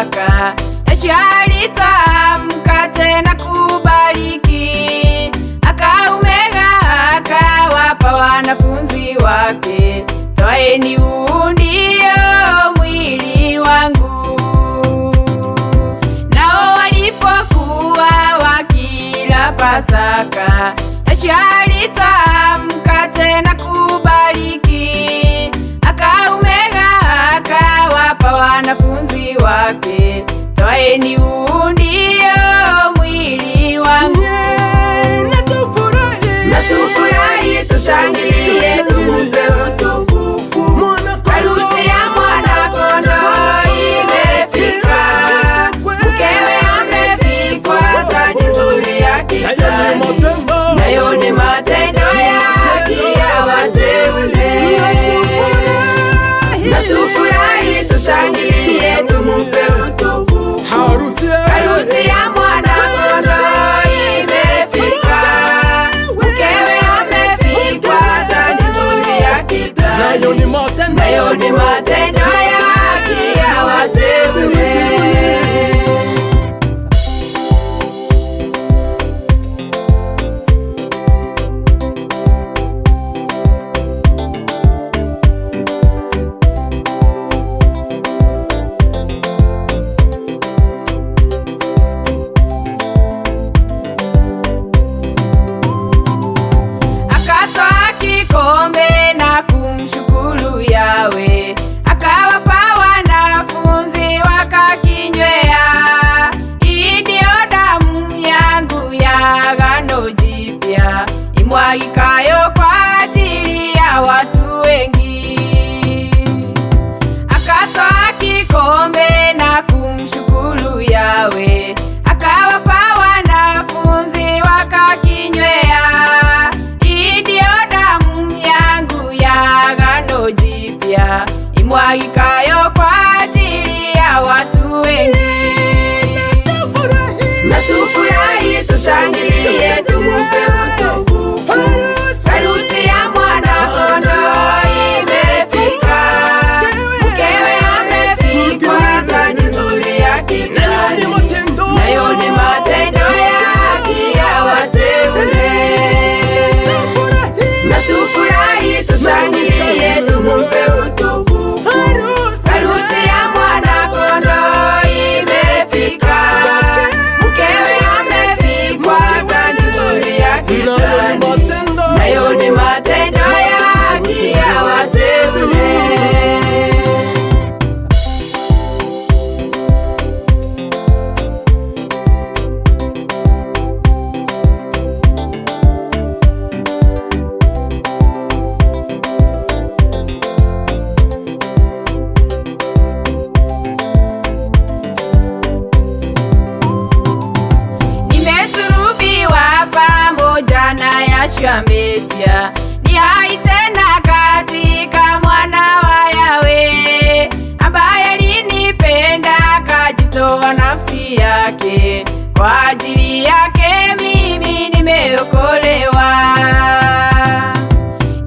Pasaka. Yesu alitamka tena kubariki, akaumega akawapa wanafunzi wake, twaeni huu ndio mwili wangu. Nao walipokuwa wakila Pasaka, Yesu alitamka tena kubariki, akaumega akawapa wanafunzi wake, twaeni huu ndio mwili wangu. Natufurahi, tushangilie, tumpe utukufu, harusi ya mwana-kondoo imefika, mkewe amevikwa taji nzuri ya kitani, nayo ni matendo ya haki ya wateule. Natufurahi, tushangilie, tumpe utukufu, harusi ya mwana-kondoo imefika, mkewe amevikwa taji nzuri ya kitani, nayo ni matendo ya haki ya wateule. Akatwaa kikombe na kumshukuru Yawe, akawapa wanafunzi wakakinywea. Hii ndiyo damu yangu ya agano jipya, imwagikayo kwa ajili ya watu wengi. Akatwaa kikombe na kumshukuru Yawe, akawapa wanafunzi wakakinywea. Hii ndiyo damu yangu ya agano jipya, imwagikayo kwa ajili ya watu wengi. Natufurahi, tushangilie, tumpe utukufu, harusi ya mwana-kondoo imefika, mkewe amevikwa taji nzuri ya kitani, nayo ni matendo ya haki ya wateule. Natufurahi, tushangilie, tumpe utukufu, harusi ya mwana-kondoo imefika, mkewe amevikwa taji nzuri ya kitani, nayo ni matendo ya haki ya wateule. Nimesulubiwa pamoja na Yeshua Mesia, ni hai tena katika mwana wa Yawe, ambaye alinipenda akajitoa nafsi yake, kwa ajili yake mimi nimeokolewa.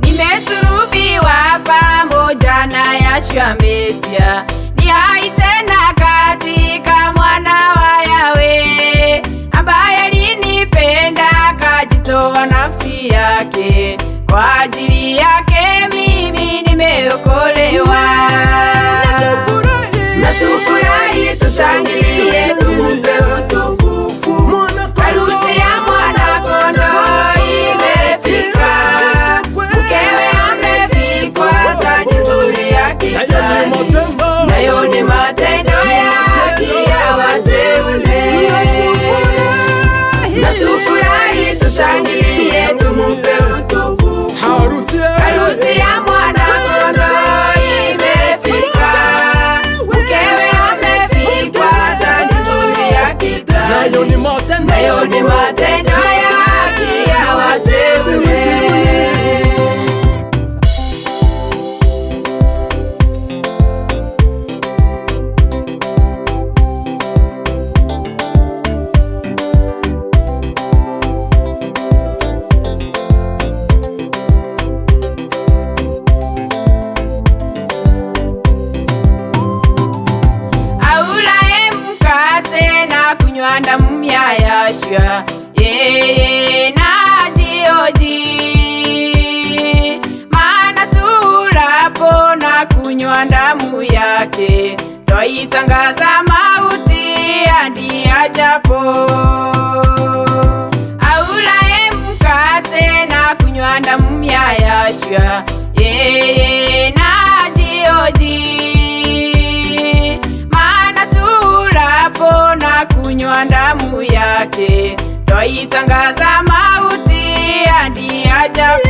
Nimesulubiwa pamoja na Yeshua Mesia, ni hai tena katika mwana wa Yawe, ambaye alinipenda akajitoa nafsi yake, kwa ajili yake mimi nimeokolewa. Natufurahi, tushangilie, tumpe utukufu, harusi ya mwana-kondoo imefika, mkewe amevikwa taji nzuri ya kitani, nayo ni matendo ya haki ya wateule. Natufurahi, tushangilie, tumpe utukufu, harusi ya mwana-kondoo imefika, mkewe amevikwa taji nzuri ya kitani, nayo ni matendo ya haki ya wateule. yashwa, yeye na jioji. Maana tulapo na kunywa damu yake, twaitangaza mauti hadi ajapo. Aulaye mkate na kunywa damu ya Yashua, yeye na jioji. Maana tulapo na kunywa damu yake, twaitangaza mauti hadi ajapo.